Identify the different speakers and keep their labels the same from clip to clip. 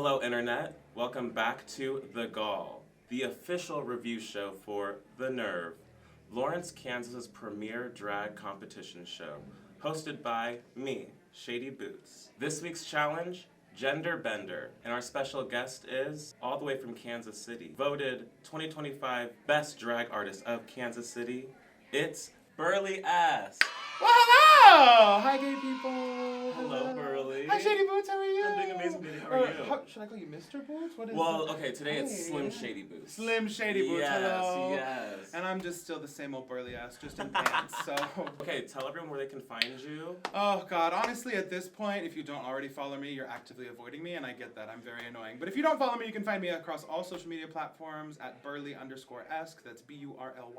Speaker 1: Hello, Internet. Welcome back to The Gall, the official review show for The Nerve, Lawrence, Kansas's premier drag competition show, hosted by me, Chay D Boots. This week's challenge, Gender Bender, and our special guest is, all the way from Kansas City, voted 2025 Best Drag Artist of Kansas City, it's Burly Esque.
Speaker 2: Well, hello! Hi, gay people.
Speaker 1: Hello, Burly.
Speaker 2: Hi, Shady Boots. How are you?
Speaker 1: I'm doing amazing, baby. How are you?
Speaker 2: Should I call you Mr. Boots? What is
Speaker 1: Well, okay, today it's Slim Shady Boots.
Speaker 2: Slim Shady Boots.
Speaker 1: Yes,
Speaker 2: hello.
Speaker 1: yes.
Speaker 2: And I'm just still the same old Burly Esque, just in pants. So.
Speaker 1: Okay, tell everyone where they can find you.
Speaker 2: Oh God, honestly, at this point, if you don't already follow me, you're actively avoiding me, and I get that. I'm very annoying. But if you don't follow me, you can find me across all social media platforms at Burly_Esque. That's BURLY_ESQUE.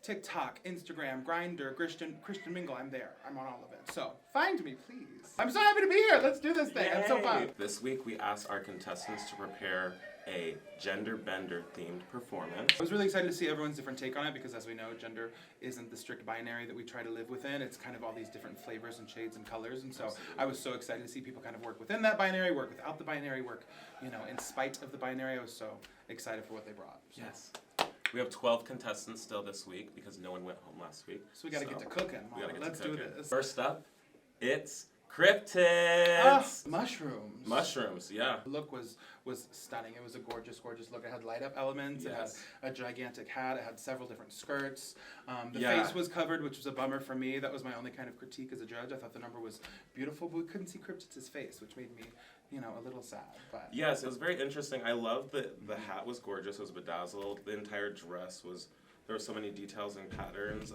Speaker 2: TikTok, Instagram, Grindr, Christian Mingle, I'm there. I'm on all of it. So, find me, please. I'm so happy to be here. Let's do this thing.
Speaker 1: Yay.
Speaker 2: It's so fun.
Speaker 1: This week, we asked our contestants to prepare a gender bender themed performance.
Speaker 2: I was really excited to see everyone's different take on it because, as we know, gender isn't the strict binary that we try to live within. It's kind of all these different flavors and shades and colors. And so
Speaker 1: Absolutely.
Speaker 2: I was so excited to see people kind of work within that binary, work without the binary, work, in spite of the binary. I was so excited for what they brought. So.
Speaker 1: Yes. We have 12 contestants still this week because no one went home last week.
Speaker 2: So we gotta get to cooking. Let's do this.
Speaker 1: First up, it's cryptids.
Speaker 2: Mushrooms.
Speaker 1: Mushrooms, yeah.
Speaker 2: The look was stunning. It was a gorgeous look. It had light up elements.
Speaker 1: Yes.
Speaker 2: It had a gigantic hat. It had several different skirts. The
Speaker 1: Yeah.
Speaker 2: face was covered, which was a bummer for me. That was my only kind of critique as a judge. I thought the number was beautiful, but we couldn't see Cryptids' face, which made me, a little sad. But
Speaker 1: Yes, it was very interesting. I loved that the hat was gorgeous. It was bedazzled. The entire dress was, there were so many details and patterns.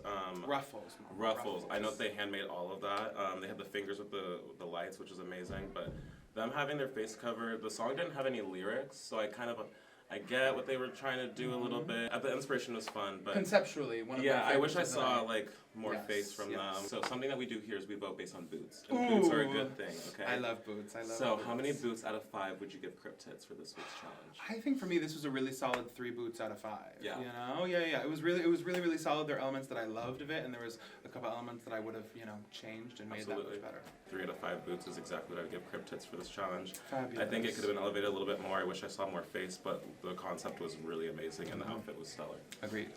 Speaker 2: Ruffles.
Speaker 1: Ruffles. I know they handmade all of that. They had the fingers with the lights, which was amazing. But them having their face covered, the song didn't have any lyrics, so I get what they were trying to do a little bit. The inspiration was fun, but
Speaker 2: Conceptually, one of my
Speaker 1: I wish I
Speaker 2: favorites
Speaker 1: saw
Speaker 2: of
Speaker 1: more
Speaker 2: Yes,
Speaker 1: face from
Speaker 2: yes.
Speaker 1: them. So something that we do here is we vote based on boots. And boots are a good thing, okay?
Speaker 2: I love boots.
Speaker 1: So how many boots out of 5 would you give Cryptids for this week's challenge?
Speaker 2: I think for me this was a really solid 3 boots out of 5.
Speaker 1: Yeah.
Speaker 2: Yeah. It was really solid. There are elements that I loved of it, and there was a couple elements that I would have, changed and made that much better.
Speaker 1: 3 out of 5 boots is exactly what I would give Cryptids for this challenge.
Speaker 2: Fabulous.
Speaker 1: I think it could have been elevated a little bit more. I wish I saw more face, but the concept was really amazing and the outfit was stellar.
Speaker 2: Agreed.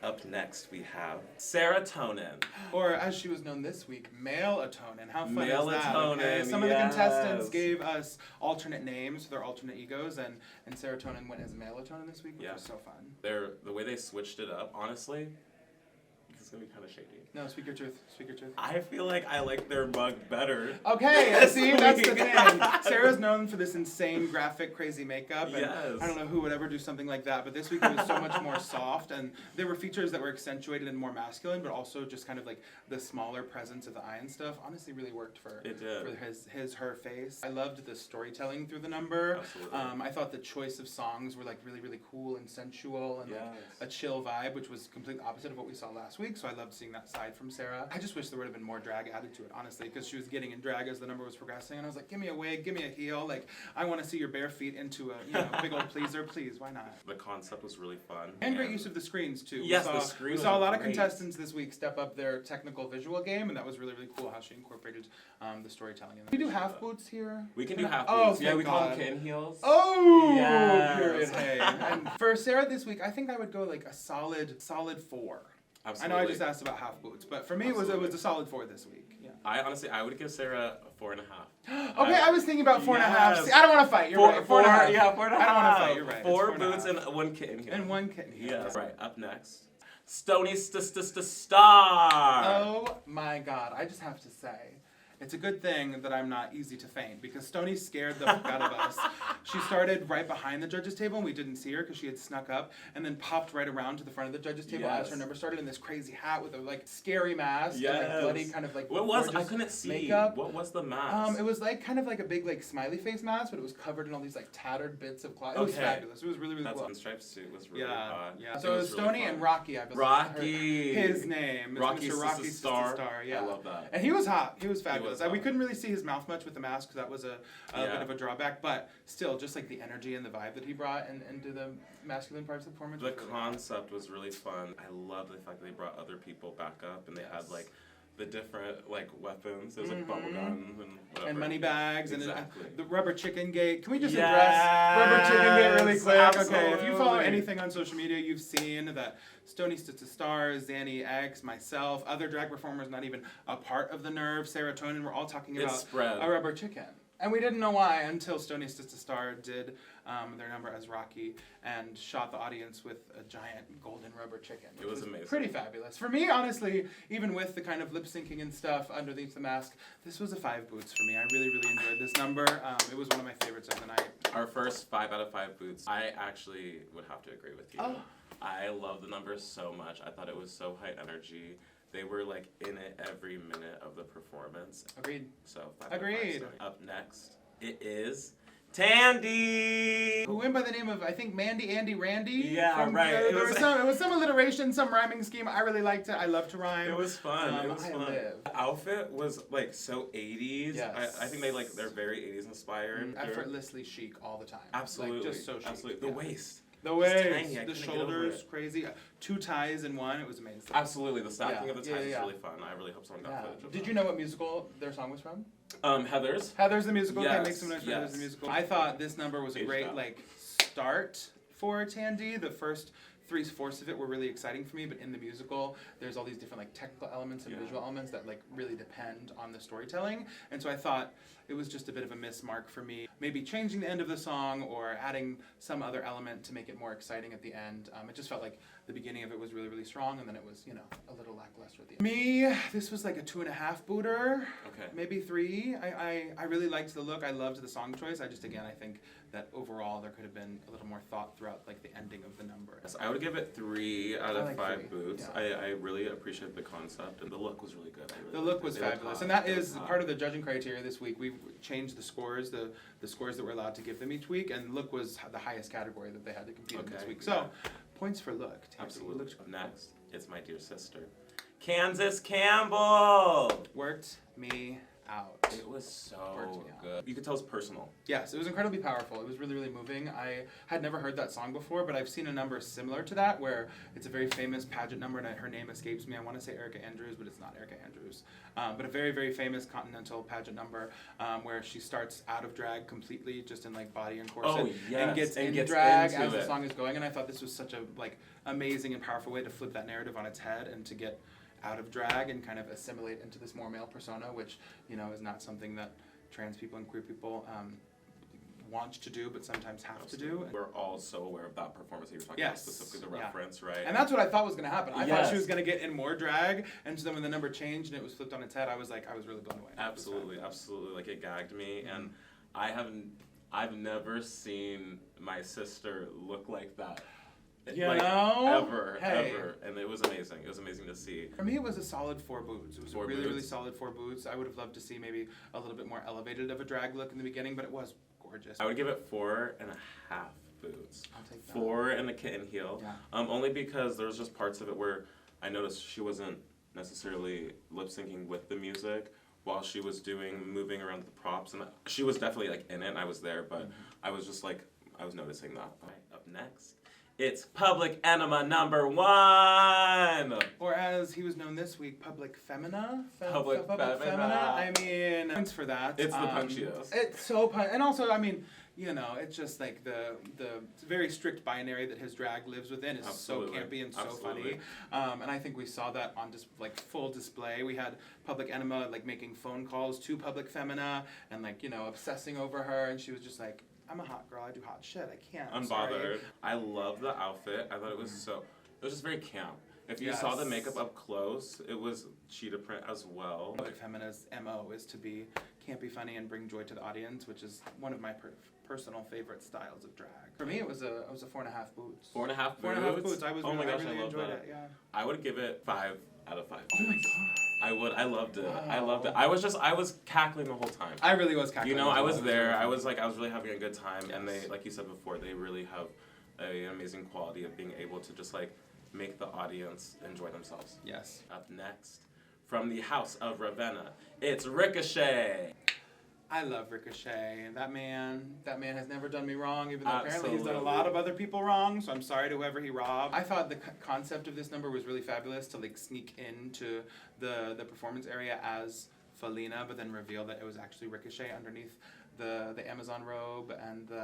Speaker 1: Up next we have Serotonin.
Speaker 2: Or as she was known this week, Melatonin. How fun is that?
Speaker 1: Melatonin,
Speaker 2: Okay? Some of the contestants
Speaker 1: yes.
Speaker 2: gave us alternate names for their alternate egos, and Serotonin went as Melatonin this week, which was so fun.
Speaker 1: The way they switched it up, honestly, it's gonna be kind of shady.
Speaker 2: No, speak your truth.
Speaker 1: I feel like I like their mug better.
Speaker 2: Okay, see, that's the thing. Sarah's known for this insane, graphic, crazy makeup, and
Speaker 1: Yes.
Speaker 2: I don't know who would ever do something like that, but this week it was so much more soft, and there were features that were accentuated and more masculine, but also just kind of like the smaller presence of the eye and stuff. Honestly, really worked for her face. I loved the storytelling through the number.
Speaker 1: Absolutely.
Speaker 2: I thought the choice of songs were like really cool and sensual and like a chill vibe, which was completely opposite of what we saw last week. So I loved seeing that side from Sarah. I just wish there would have been more drag added to it, honestly, because she was getting in drag as the number was progressing, and I was like, give me a wig, give me a heel, like, I want to see your bare feet into a big old pleaser, please, why not?
Speaker 1: The concept was really fun.
Speaker 2: And great use of the screens, too.
Speaker 1: Yes, the screens
Speaker 2: We saw a lot
Speaker 1: were
Speaker 2: of
Speaker 1: great.
Speaker 2: contestants this week step up their technical visual game, and that was really cool how she incorporated the storytelling in that. We do half boots here?
Speaker 1: We can do half
Speaker 2: Oh,
Speaker 1: boots. Yeah, we
Speaker 2: thank
Speaker 1: call
Speaker 2: God.
Speaker 1: them kitten heels.
Speaker 2: Oh!
Speaker 1: Yes.
Speaker 2: Period, hey. And for Sarah this week, I think I would go like a solid 4.
Speaker 1: Absolutely.
Speaker 2: I know I just asked about half boots, but for me it was a solid 4 this week. Yeah.
Speaker 1: I would give Sarah a 4.5.
Speaker 2: Okay, I was thinking about 4.5.
Speaker 1: Yes.
Speaker 2: See, I don't want to fight. You're right. 4.5.
Speaker 1: Yeah, 4.5.
Speaker 2: I don't want to fight. You're right.
Speaker 1: 4
Speaker 2: It's
Speaker 1: boots
Speaker 2: 4.5.
Speaker 1: and 1 kitten heel.
Speaker 2: And 1 kitten heel.
Speaker 1: Yes. Right. Up next, Stony Star.
Speaker 2: Oh my God! I just have to say, it's a good thing that I'm not easy to faint because Stony scared the fuck out of us. She started right behind the judges' table and we didn't see her because she had snuck up, and then popped right around to the front of the judges' table as her number started in this crazy hat with a like scary mask and like bloody kind of like.
Speaker 1: What was? I couldn't see.
Speaker 2: Makeup.
Speaker 1: What was the mask?
Speaker 2: It was like kind of like a big like smiley face mask, but it was covered in all these like tattered bits of cloth. It was fabulous. It was really cool.
Speaker 1: That striped suit was really hot.
Speaker 2: Yeah. So it was Stony
Speaker 1: really
Speaker 2: and Rocky, I believe.
Speaker 1: Rocky.
Speaker 2: His name.
Speaker 1: Rocky's
Speaker 2: Mr. Rocky's
Speaker 1: Star.
Speaker 2: Yeah.
Speaker 1: I love that.
Speaker 2: And he was hot. He was fabulous.
Speaker 1: He was
Speaker 2: We couldn't really see his mouth much with the mask because that was a bit of a drawback, but still, just like the energy and the vibe that he brought into the masculine parts of the performance.
Speaker 1: The concept was really fun. I love the fact that they brought other people back up and they had like the different like weapons. There's like bubble guns and whatever.
Speaker 2: And money bags
Speaker 1: Exactly.
Speaker 2: and the rubber chicken gate. Can we just address rubber chicken gate really quick?
Speaker 1: Absolutely.
Speaker 2: Okay, if you follow anything on social media, you've seen that Stony Stitch Stars, Zanny X, myself, other drag performers not even a part of the Nerve, Serotonin, we're all talking about a rubber chicken. And we didn't know why until Stony Stitch Star did their number as Rocky and shot the audience with a giant golden rubber chicken.
Speaker 1: It was amazing.
Speaker 2: Pretty fabulous. For me, honestly, even with the kind of lip syncing and stuff underneath the mask, this was a 5 boots for me. I really, really enjoyed this number. It was one of my favorites of the night.
Speaker 1: Our first 5 out of 5 boots. I actually would have to agree with you.
Speaker 2: Oh.
Speaker 1: I love the number so much. I thought it was so high energy. They were like in it every minute of the performance.
Speaker 2: Agreed.
Speaker 1: So 5
Speaker 2: Agreed.
Speaker 1: Up next, it is Tandy.
Speaker 2: Who went by the name of, I think, Mandy, Andy, Randy.
Speaker 1: Yeah, right.
Speaker 2: It was some alliteration, some rhyming scheme. I really liked it. I love to rhyme.
Speaker 1: It was fun. It was fun.
Speaker 2: Live.
Speaker 1: The outfit was like so 80s.
Speaker 2: Yes.
Speaker 1: I think they're very 80s inspired.
Speaker 2: Effortlessly chic all the time.
Speaker 1: Absolutely.
Speaker 2: Like, just so chic.
Speaker 1: Absolutely. The waist.
Speaker 2: The waist,
Speaker 1: tiny.
Speaker 2: the shoulders, crazy. 2 ties in one. It was amazing.
Speaker 1: Absolutely. The stacking of the ties is
Speaker 2: yeah.
Speaker 1: really fun. I really hope someone got footage of that.
Speaker 2: Did you know what musical their song was from?
Speaker 1: Heather's.
Speaker 2: Heather's the musical.
Speaker 1: Yes,
Speaker 2: Okay, make some noise for Heather's the musical. I thought this number was a great start for Tandy. The first 3/4 of it were really exciting for me, but in the musical, there's all these different like technical elements and visual elements that like really depend on the storytelling. And so I thought it was just a bit of a miss mark for me. Maybe changing the end of the song or adding some other element to make it more exciting at the end. It just felt like the beginning of it was really, really strong, and then it was, a little lackluster at the end. Me, this was like a 2.5 booter.
Speaker 1: Okay.
Speaker 2: Maybe 3. I really liked the look. I loved the song choice. I think that overall there could have been a little more thought throughout like the ending of the number.
Speaker 1: Yes, I would give it 3 out of 5 boots.
Speaker 2: Yeah.
Speaker 1: I really appreciate the concept, and the look was really good.
Speaker 2: The look was fabulous, and that is part of the judging criteria this week. We've changed the scores, the scores that we're allowed to give them each week, and look was the highest category that they had to compete in this week. So, points for look.
Speaker 1: Absolutely. Next, it's my dear sister, Kansas Campbell.
Speaker 2: Worked me out.
Speaker 1: It was so good. You could tell it's personal.
Speaker 2: Yes, it was incredibly powerful. It was really, really moving. I had never heard that song before, but I've seen a number similar to that where it's a very famous pageant number, and her name escapes me. I want to say Erica Andrews, but it's not Erica Andrews. But a very, very famous continental pageant number where she starts out of drag completely, just in like body and corset, and gets in drag as the song is going. And I thought this was such a like amazing and powerful way to flip that narrative on its head and to get out of drag and kind of assimilate into this more male persona, which is not something that trans people and queer people want to do, but sometimes have to do.
Speaker 1: We're all so aware of that performance that you're talking about, specifically the reference, right?
Speaker 2: And that's what I thought was going to happen. I thought she was going to get in more drag, and so then when the number changed and it was flipped on its head, I was really blown away.
Speaker 1: Absolutely. Like it gagged me, and I've never seen my sister look like that. Ever, and it was amazing. It was amazing to see.
Speaker 2: For me, it was a solid 4 boots. It was really solid 4 boots. I would have loved to see maybe a little bit more elevated of a drag look in the beginning, but it was gorgeous.
Speaker 1: I would give it 4.5 boots.
Speaker 2: I'll take that.
Speaker 1: 4 and a kitten heel.
Speaker 2: Yeah.
Speaker 1: Only because there was just parts of it where I noticed she wasn't necessarily lip syncing with the music while she was moving around the props, and she was definitely like in it, and I was there, but I was just like, I was noticing that. All right, up next, it's Public Enema number 1!
Speaker 2: Or as he was known this week, Public Femina?
Speaker 1: Public Femina.
Speaker 2: I mean, thanks for that.
Speaker 1: It's the punchiest.
Speaker 2: It's so and also, I mean, it's just like the very strict binary that his drag lives within is so campy and so funny. And I think we saw that on just like full display. We had Public Enema like making phone calls to Public Femina and like, obsessing over her, and she was just like, I'm a hot girl, I do hot shit, I can't.
Speaker 1: Unbothered.
Speaker 2: Sorry.
Speaker 1: I love the outfit. I thought it was it was just very camp. If you saw the makeup up close, it was cheetah print as well.
Speaker 2: Public Femina's MO is to be campy, funny, and bring joy to the audience, which is one of my personal favorite styles of drag. For me, it was a 4.5 boots.
Speaker 1: 4.5 boots?
Speaker 2: 4.5 boots. I
Speaker 1: my gosh,
Speaker 2: really
Speaker 1: I love
Speaker 2: enjoyed
Speaker 1: that.
Speaker 2: it. Yeah.
Speaker 1: I would give it 5 out of 5.
Speaker 2: Oh my god.
Speaker 1: I loved it.
Speaker 2: Wow.
Speaker 1: I loved it. I was cackling the whole time.
Speaker 2: I really was cackling.
Speaker 1: I was there. I was really having a good time. Yes. And they, like you said before, they really have an amazing quality of being able to just like make the audience enjoy themselves.
Speaker 2: Yes.
Speaker 1: Up next, from the House of Ravenna, it's Ricochet.
Speaker 2: I love Ricochet. That man has never done me wrong, even though apparently he's done a lot of other people wrong, so I'm sorry to whoever he robbed. I thought the concept of this number was really fabulous, to like sneak into the performance area as Felina, but then reveal that it was actually Ricochet underneath the Amazon robe and the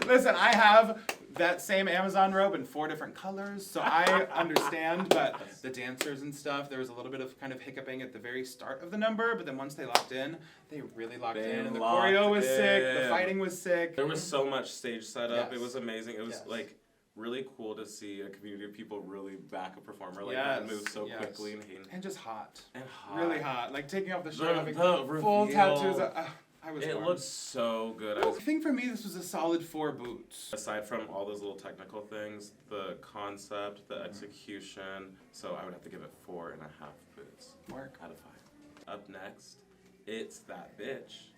Speaker 2: Listen, I have that same Amazon robe in 4 different colors, so I understand, but the dancers and stuff, there was a little bit of kind of hiccuping at the very start of the number, but then once they locked in, they really locked in, and the choreo was sick, the fighting was sick.
Speaker 1: There was so much stage setup, it was amazing. It was
Speaker 2: Yes.
Speaker 1: like really cool to see a community of people really back a performer like that and move so quickly
Speaker 2: and just hot.
Speaker 1: And hot.
Speaker 2: Really hot. Like taking off the shirt, having
Speaker 1: the
Speaker 2: full
Speaker 1: reveal.
Speaker 2: tattoos. I was
Speaker 1: It
Speaker 2: warm.
Speaker 1: looked so good.
Speaker 2: I think for me this was a solid 4 boots.
Speaker 1: Aside from all those little technical things, the concept, the execution, so I would have to give it 4.5 boots.
Speaker 2: Work.
Speaker 1: Out of 5. Up next, it's that bitch.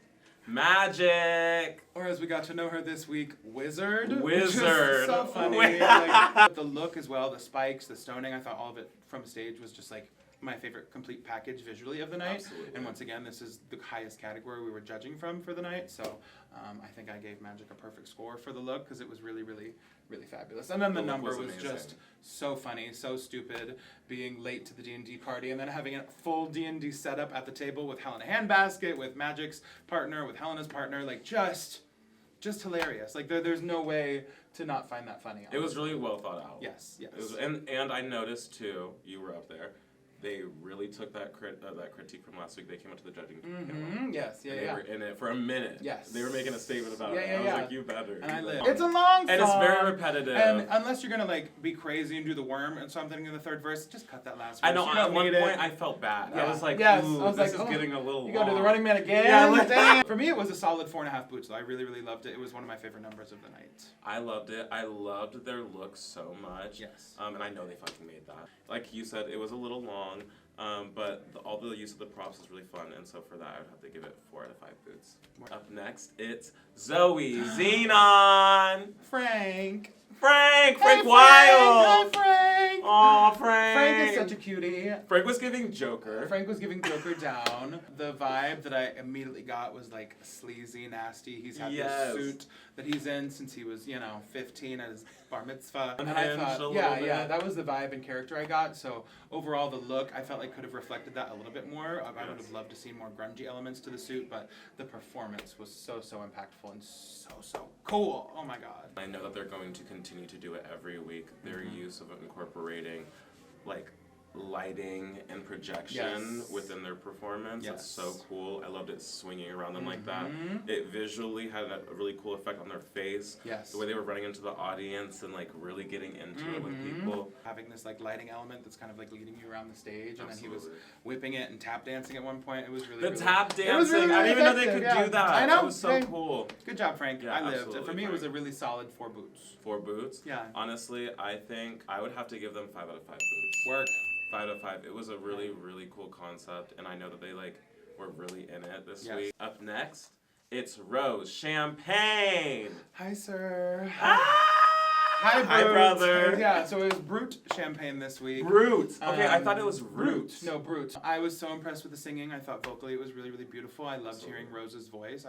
Speaker 1: Magic!
Speaker 2: Or as we got to know her this week, Wizard.
Speaker 1: Wizard.
Speaker 2: Which is so funny. Like, the look as well, the spikes, the stoning, I thought all of it from stage was just like my favorite complete package visually of the night.
Speaker 1: Absolutely.
Speaker 2: And once again, this is the highest category we were judging from for the night. So I think I gave Magic a perfect score for the look because it was really, really, really fabulous. And then the number was just so funny, so stupid, being late to the D&D party and then having a full D&D setup at the table with Helena Handbasket, with Magic's partner, with Helena's partner, like just hilarious. Like there's no way to not find that funny.
Speaker 1: It was really well thought out.
Speaker 2: Yes.
Speaker 1: It was, and I noticed too, you were up there, they really took that critique from last week. They came up to the judging panel.
Speaker 2: Yes,
Speaker 1: and they were in it for a minute.
Speaker 2: Yes.
Speaker 1: They were making a statement about it. I was like, you better.
Speaker 2: And I lived. It's a long song.
Speaker 1: And it's very repetitive.
Speaker 2: And unless you're gonna like be crazy and do the worm and something in the third verse, just cut that last verse.
Speaker 1: I know. At one point, I felt bad.
Speaker 2: Yeah.
Speaker 1: I was like, this is getting a little long.
Speaker 2: You gotta do the Running Man again?
Speaker 1: Yeah, like,
Speaker 2: dang. For me, it was a solid 4.5 boots. I really, really loved it. It was one of my favorite numbers of the night.
Speaker 1: I loved it. I loved their look so much.
Speaker 2: Yes.
Speaker 1: And I know they fucking made that. Like you said, it was a little long. But all the use of the props was really fun, and so for that, I would have to give it 4 out of 5 boots. Up next, it's Zoe Xenon.
Speaker 2: Frank
Speaker 1: Wild.
Speaker 2: Hi, Frank.
Speaker 1: Aw, Frank.
Speaker 2: Frank is such a cutie.
Speaker 1: Frank was giving Joker.
Speaker 2: Frank was giving Joker down. The vibe that I immediately got was like sleazy, nasty. He's had this suit that he's in since he was, 15 at his bar mitzvah. And I thought, that was the vibe and character I got. So overall, the look, I felt like could have reflected that a little bit more. I would have loved to see more grungy elements to the suit, but the performance was so impactful and so cool. Oh my God.
Speaker 1: I know that they're going to continue to do it every week. Their use of incorporating, like, lighting and projection within their performance. It's so cool. I loved it swinging around them like that. It visually had a really cool effect on their face. The way they were running into the audience and like really getting into it with people.
Speaker 2: Having this like lighting element that's kind of like leading you around the stage, and then he was whipping it and tap dancing at one point. It was really
Speaker 1: tap dancing. I didn't even know they could do that.
Speaker 2: I know.
Speaker 1: That was so cool.
Speaker 2: Good job, Frank.
Speaker 1: Yeah,
Speaker 2: I lived. For me, it was a really solid 4 boots.
Speaker 1: 4 boots?
Speaker 2: Yeah.
Speaker 1: Honestly, I think I would have to give them 5 out of 5 boots.
Speaker 2: Work.
Speaker 1: 5 out of 5. It was a really, really cool concept, and I know that they were really in it this week. Up next, it's Rose Champagne.
Speaker 2: Hi, sir.
Speaker 1: Hi, brother.
Speaker 2: Yeah, so it was Brute Champagne this week.
Speaker 1: Brute. Okay, I thought it was Root.
Speaker 2: No, Brute. I was so impressed with the singing. I thought vocally it was really, really beautiful. I loved hearing Rose's voice.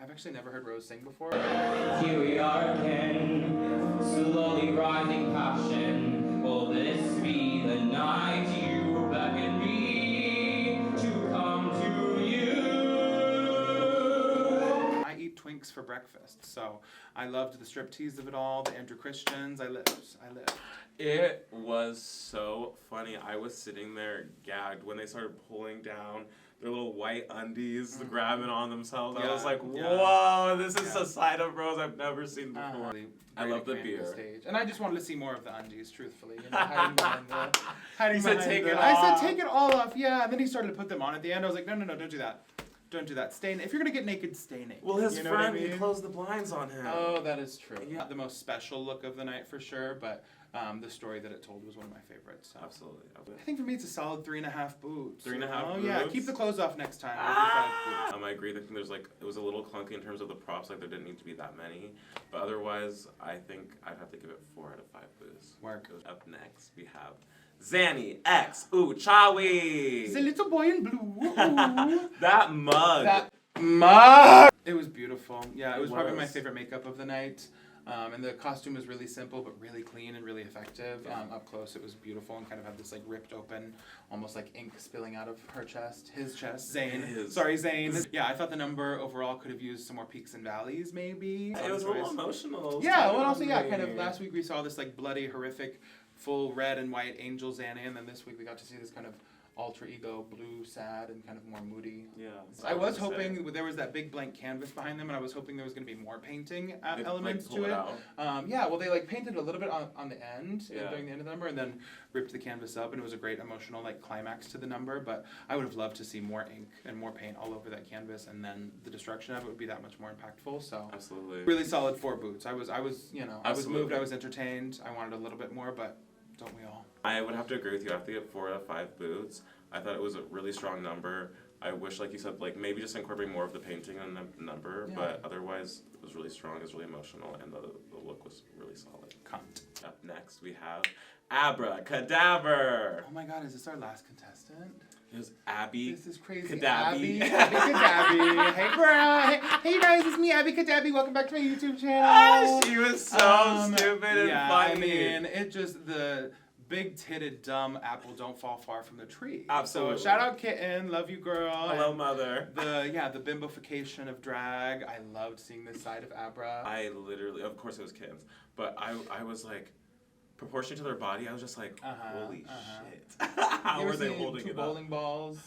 Speaker 2: I've actually never heard Rose sing before.
Speaker 3: Here we are again, slowly rising passion. Will this be the night you beckon me to come to you?
Speaker 2: I eat Twinks for breakfast, so I loved the striptease of it all, the Andrew Christians. I lived.
Speaker 1: It was so funny. I was sitting there gagged when they started pulling down their little white undies, grabbing on themselves. I was like, whoa, this is a side of Rose I've never seen before. I love the beer.
Speaker 2: Stage. And I just wanted to see more of the undies, truthfully. Hiding behind the...
Speaker 1: He said, take it off.
Speaker 2: I said, take it all off, yeah. And then he started to put them on at the end. I was like, no, don't do that. Don't do that. Stay. If you're going to get naked, stay naked.
Speaker 1: Well, his friend, he closed the blinds on him.
Speaker 2: Oh, that is true. Yeah. The most special look of the night for sure, but the story that it told was one of my favorites. So.
Speaker 1: Absolutely.
Speaker 2: I think for me it's a solid 3.5 boots.
Speaker 1: 3.5 boots?
Speaker 2: Yeah, keep the clothes off next time.
Speaker 1: I agree. I think it was a little clunky in terms of the props. Like there didn't need to be that many, but otherwise, I think I'd have to give it 4 out of 5 boots.
Speaker 2: Work.
Speaker 1: Up next, we have Zanny X Uchawi.
Speaker 2: The little boy in blue.
Speaker 1: That mug.
Speaker 2: That mug. It was beautiful. Yeah, it was probably my favorite makeup of the night. And the costume was really simple, but really clean and really effective. Up close, it was beautiful and kind of had this like ripped open, almost like ink spilling out of her chest, his chest. Zayn. Sorry, Zayn. Yeah, I thought the number overall could have used some more peaks and valleys, maybe.
Speaker 1: It was a little emotional.
Speaker 2: Yeah, well, also, yeah, kind of last week we saw this like bloody, horrific, full red and white angel Zanny, and then this week we got to see this kind of alter ego, blue, sad, and kind of more moody.
Speaker 1: Yeah.
Speaker 2: I was hoping there was that big blank canvas behind them, and I was hoping there was going to be more painting elements to it. Yeah, well, they like painted a little bit on the end during the end of the number, and then ripped the canvas up, and it was a great emotional like climax to the number. But I would have loved to see more ink and more paint all over that canvas, and then the destruction of it would be that much more impactful. So
Speaker 1: absolutely, really
Speaker 2: solid 4 boots. I was I was moved. I was entertained. I wanted a little bit more, but don't we all?
Speaker 1: I would have to agree with you. I have to get 4 out of 5 boots. I thought it was a really strong number. I wish, like you said, like maybe just incorporate more of the painting in the number, but otherwise it was really strong, it was really emotional, and the look was really solid.
Speaker 2: Cunt.
Speaker 1: Up next we have Abracadaver.
Speaker 2: Oh my god, is this our last contestant?
Speaker 1: It was Abby.
Speaker 2: This is crazy.
Speaker 1: Kadabi.
Speaker 2: Abby Kadabi. Hey, bro. Hey, you guys, it's me, Abby Kadabi. Welcome back to my YouTube channel.
Speaker 1: She was so stupid and funny.
Speaker 2: I mean, it just, the big-titted, dumb apple don't fall far from the tree.
Speaker 1: Absolutely.
Speaker 2: So, shout out Kitten. Love you, girl.
Speaker 1: Hello, mother.
Speaker 2: The bimbofication of drag. I loved seeing this side of Abra.
Speaker 1: I literally, of course it was Kittens, but I was like, proportionate to their body, I was just like, holy shit. How were they holding it up?
Speaker 2: 2 bowling balls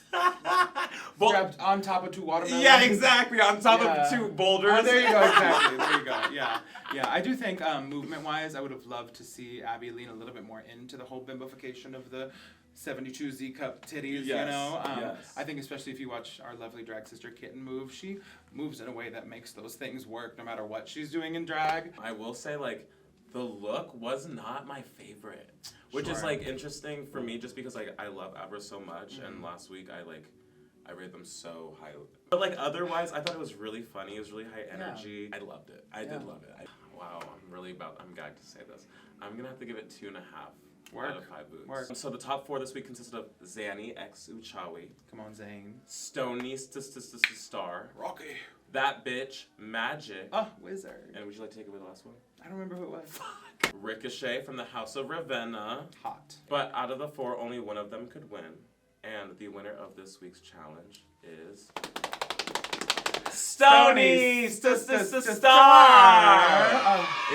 Speaker 2: strapped on top of 2 watermelons.
Speaker 1: Yeah, exactly. On top of 2 boulders.
Speaker 2: Oh, there you go. Exactly. There you go. Yeah. Yeah. I do think movement-wise, I would have loved to see Abby lean a little bit more into the whole bimbofication of the 72 Z-cup titties, you know? I think especially if you watch our lovely drag sister Kitten move, she moves in a way that makes those things work no matter what she's doing in drag.
Speaker 1: I will say, like, the look was not my favorite, which is like interesting for me just because like I love Abra so much, and last week I rated them so highly. But like otherwise, I thought it was really funny. It was really high energy. I loved it. I did love it. Wow, I'm gagged to say this. I'm gonna have to give it 2.5 out of 5 boots. So the top 4 this week consisted of Zanny X Uchawi.
Speaker 2: Come on, Zane.
Speaker 1: Stony Star.
Speaker 2: Rocky.
Speaker 1: That bitch Magic.
Speaker 2: Oh, wizard.
Speaker 1: And would you like to take away the last one?
Speaker 2: I don't remember who it was.
Speaker 1: Fuck. Ricochet from the House of Ravenna.
Speaker 2: Hot.
Speaker 1: But out of the 4, only one of them could win. And the winner of this week's challenge is Stony Star. It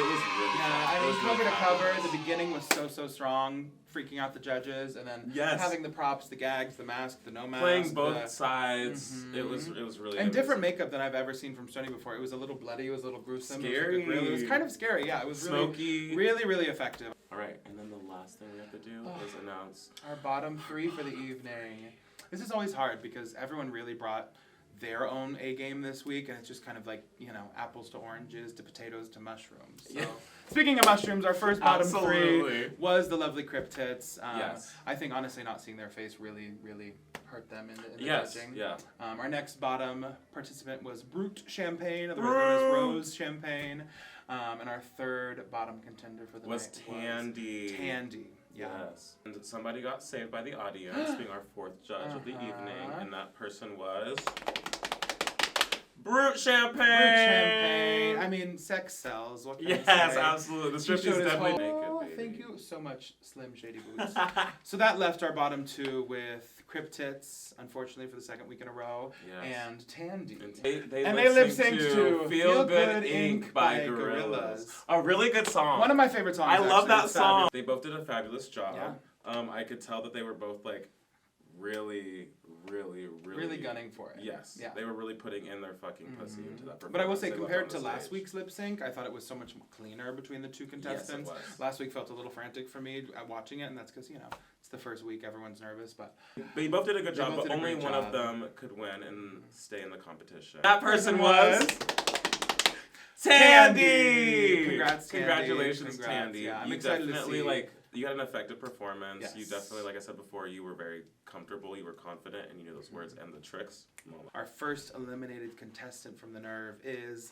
Speaker 1: was really
Speaker 2: I mean, cover to cover. The beginning was so strong, freaking out the judges, and then having the props, the gags, the mask, the no mask,
Speaker 1: playing both sides. It was really
Speaker 2: and different makeup than I've ever seen from Stony before. It was a little bloody, it was a little gruesome,
Speaker 1: scary.
Speaker 2: It was kind of scary. Yeah, it was
Speaker 1: smoky,
Speaker 2: really effective.
Speaker 1: All right, and then the last thing we have to do is announce
Speaker 2: our bottom 3 for the evening. This is always hard because everyone really brought their own A game this week, and it's just kind of like, you know, apples to oranges to potatoes to mushrooms. So, speaking of mushrooms, our first bottom 3 was the lovely Crypt Tits. I think honestly not seeing their face really hurt them in the judging. Our next bottom participant was Brute Champagne, otherwise known as Rose Champagne. And our third bottom contender for the
Speaker 1: was
Speaker 2: night
Speaker 1: Tandy.
Speaker 2: Tandy. Yeah.
Speaker 1: Yes. And somebody got saved by the audience, being our 4th judge of the evening, and that person was Brute Champagne.
Speaker 2: Brute Champagne. I mean, sex sells. What can I say?
Speaker 1: Yes, absolutely. The strip is definitely naked, baby.
Speaker 2: Thank you so much, Slim Shady Boots. So that left our bottom 2 with Crypt Tits, unfortunately for the 2nd week in a row, and Tandy.
Speaker 1: And they lip-synced to Feel Good Inc. by Gorillaz. A really good song.
Speaker 2: One of my favorite songs.
Speaker 1: I love that song. They both did a fabulous job. Yeah. I could tell that they were both like really gunning for it. Yes. Yeah. They were really putting in their fucking pussy into that performance.
Speaker 2: But I will say, compared to last week's lip sync, I thought it was so much cleaner between the 2 contestants.
Speaker 1: Yes, it was.
Speaker 2: Last week felt a little frantic for me watching it, and that's because, you know, it's the first week, everyone's nervous, but
Speaker 1: you both did a good job, but only one of them could win and stay in the competition. That person was Tandy!
Speaker 2: Congrats, Tandy.
Speaker 1: Congratulations, Tandy.
Speaker 2: Yeah, I'm
Speaker 1: you
Speaker 2: excited
Speaker 1: definitely,
Speaker 2: to see.
Speaker 1: You had an effective performance.
Speaker 2: Yes.
Speaker 1: You definitely, like I said before, you were very comfortable, you were confident, and you knew those words and the tricks.
Speaker 2: Our first eliminated contestant from the Nerve is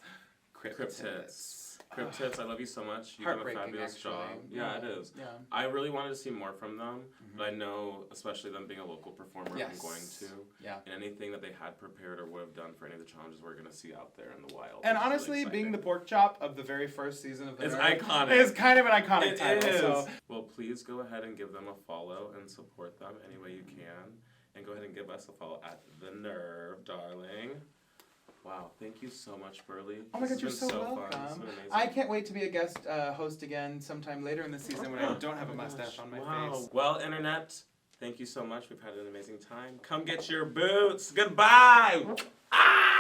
Speaker 2: Cryptids.
Speaker 1: Cryptids, I love you so much. You've done a fabulous job. Yeah, it is.
Speaker 2: Yeah.
Speaker 1: I really wanted to see more from them, but I know, especially them being a local performer, I'm going to.
Speaker 2: Yeah.
Speaker 1: And anything that they had prepared or would have done for any of the challenges we're going to see out there in the wild.
Speaker 2: And honestly,
Speaker 1: really
Speaker 2: being the pork chop of the very first season of the
Speaker 1: it's
Speaker 2: Nerve
Speaker 1: iconic.
Speaker 2: is kind of an iconic title.
Speaker 1: It is.
Speaker 2: So.
Speaker 1: Well, please go ahead and give them a follow and support them any way you can. And go ahead and give us a follow at The Nerve, darling. Wow, thank you so much, Burly.
Speaker 2: Oh my God, you're so
Speaker 1: welcome.
Speaker 2: welcome.
Speaker 1: It's been amazing.
Speaker 2: I can't wait to be a guest host again sometime later in the season when I don't have a mustache on my face.
Speaker 1: Well, Internet, thank you so much. We've had an amazing time. Come get your boots. Goodbye. Ah!